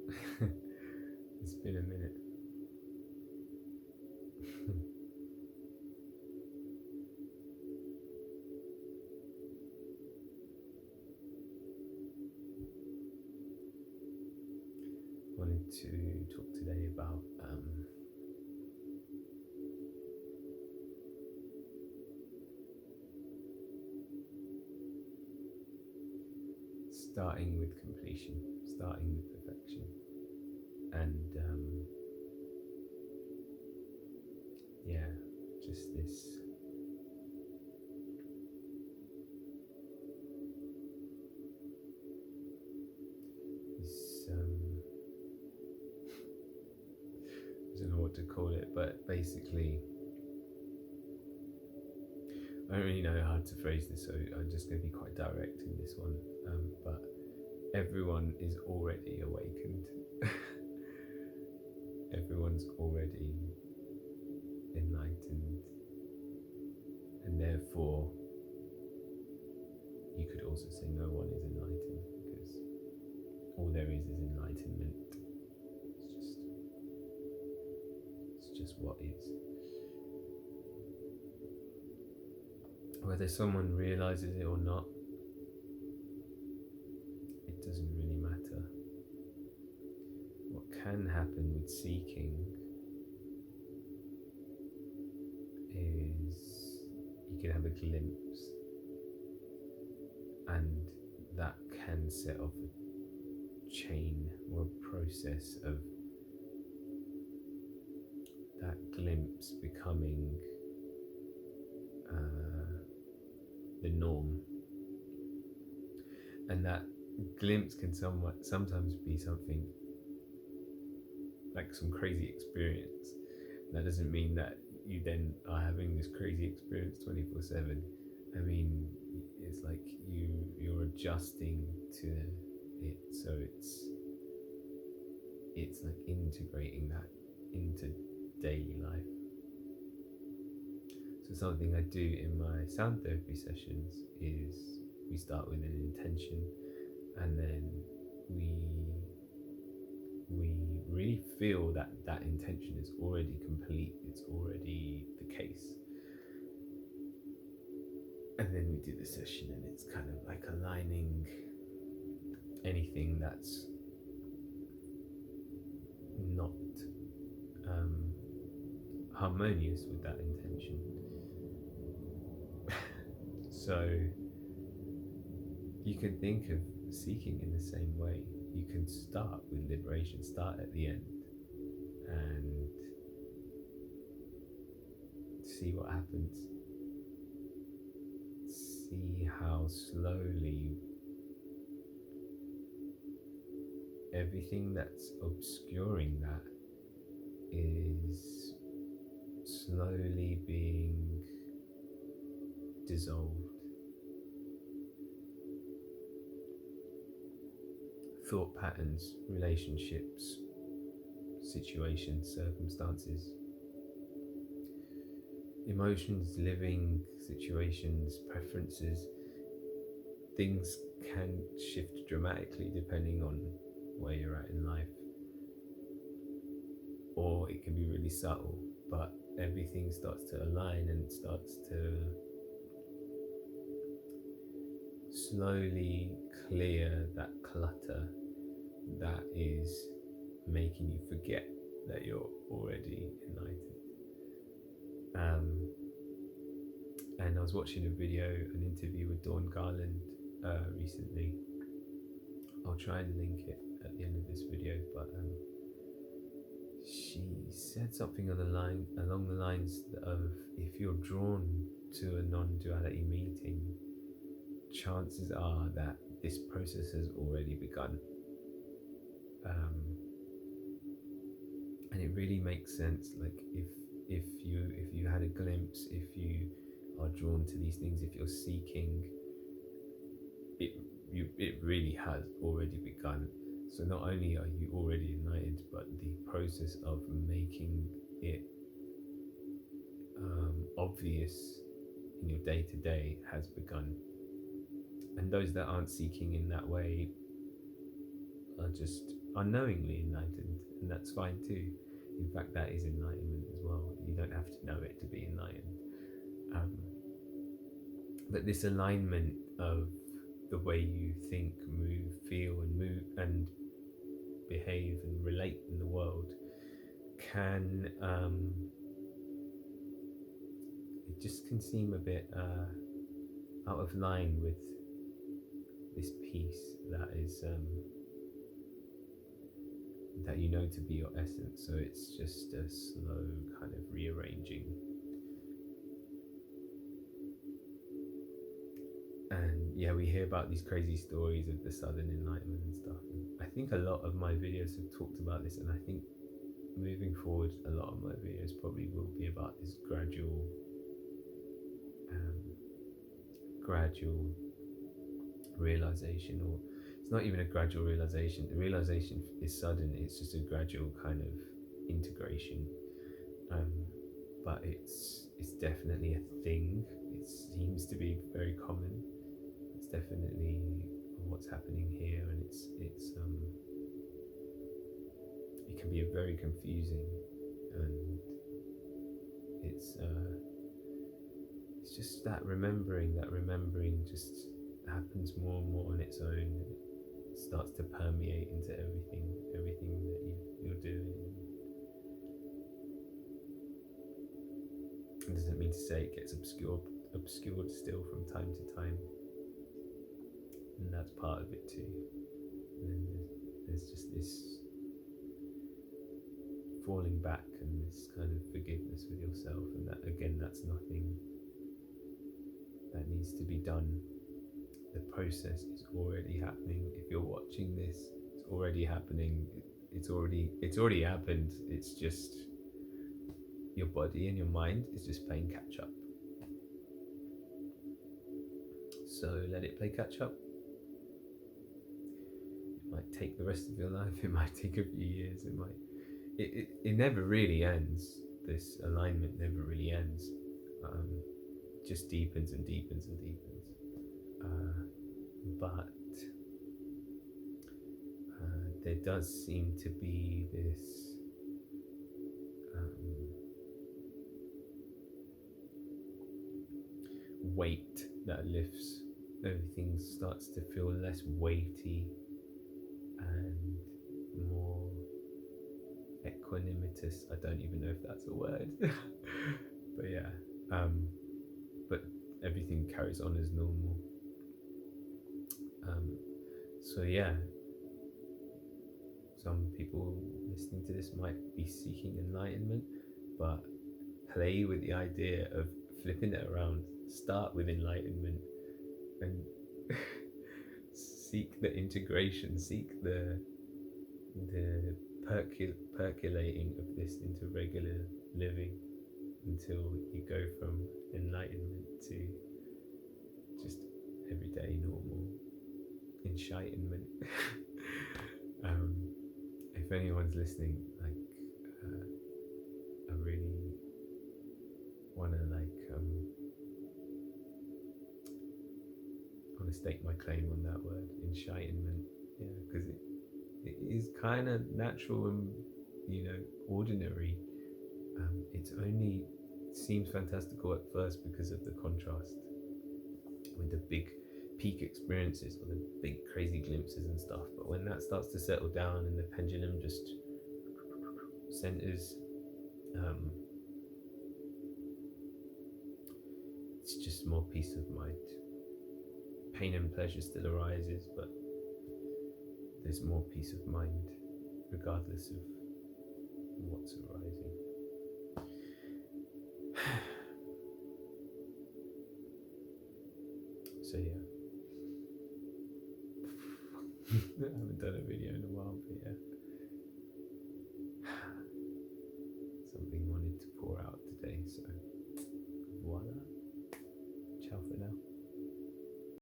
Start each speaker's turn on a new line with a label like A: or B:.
A: It's been a minute. Wanted to talk today about starting with completion, starting with perfection, and yeah, just this I don't know what to call it, but basically, I don't really know how to phrase this, so I'm just going to be quite direct in this one. But everyone is already awakened. Everyone's already enlightened, and therefore, you could also say no one is enlightened because all there is enlightenment. It's just what is. Whether someone realizes it or not, it doesn't really matter. What can happen with seeking is you can have a glimpse, and that can set off a chain or a process of that glimpse becoming the norm. And that glimpse can sometimes be something like some crazy experience. That doesn't mean that you then are having this crazy experience 24/7. I mean, it's like you're adjusting to it, so it's like integrating that into daily life. So something I do in my sound therapy sessions is we start with an intention, and then we really feel that that intention is already complete, it's already the case. And then we do the session, and it's kind of like aligning anything that's not harmonious with that intention. So you can think of seeking in the same way. You can start with liberation, start at the end, and see what happens. See how slowly everything that's obscuring that is slowly being dissolved. Thought patterns, relationships, situations, circumstances, emotions, living situations, preferences, things can shift dramatically depending on where you're at in life. Or it can be really subtle, but everything starts to align and starts to slowly clear that clutter that is making you forget that you're already enlightened. And I was watching a video, an interview with Dawn Garland recently. I'll try and link it at the end of this video, but she said something along the lines of, if you're drawn to a non-duality meeting, chances are that this process has already begun. And it really makes sense. Like if you had a glimpse, if you are drawn to these things, if you're seeking, it really has already begun. So not only are you already enlightened, but the process of making it obvious in your day to day has begun. And those that aren't seeking in that way are just unknowingly enlightened, and that's fine too. In fact, that is enlightenment as well. You don't have to know it to be enlightened. Um, but this alignment of the way you think, move, feel, and behave and relate in the world can it just can seem a bit out of line with this peace that is that you know to be your essence. So it's just a slow kind of rearranging. And yeah, we hear about these crazy stories of the sudden enlightenment and stuff. And I think a lot of my videos have talked about this, and I think moving forward, a lot of my videos probably will be about this gradual realization, or it's not even a gradual realization. The realization is sudden. It's just a gradual kind of integration. But it's definitely a thing. It seems to be very common. It's definitely what's happening here, and it can be very confusing, and it's just that remembering just happens more and more on its own. It starts to permeate into everything that you're doing. It doesn't mean to say it gets obscured still from time to time, and that's part of it too. And then there's just this falling back and this kind of forgiveness with yourself, and that again, that's nothing that needs to be done. The process is already happening. If you're watching this, it's already happening. It's already happened. It's just your body and your mind is just playing catch up. So let it play catch up. It might take the rest of your life. It might take a few years. It never really ends. This alignment never really ends. Just deepens and deepens and deepens. But there does seem to be this weight that lifts. Everything starts to feel less weighty and more equanimitous. I don't even know if that's a word. But yeah, but everything carries on as normal. So yeah, some people listening to this might be seeking enlightenment, but play with the idea of flipping it around. Start with enlightenment and seek the integration, seek the percolating of this into regular living until you go from enlightenment to just everyday normal Enshitenment. If anyone's listening, I really want to stake my claim on that word, Enshitenment. Yeah, because it is kind of natural and ordinary. It only seems fantastical at first because of the contrast with the big peak experiences or the big crazy glimpses and stuff. But when that starts to settle down and the pendulum just centers, it's just more peace of mind. Pain and pleasure still arises, but there's more peace of mind regardless of what's arising. So yeah, I haven't done a video in a while, but yeah, something wanted to pour out today, so voila.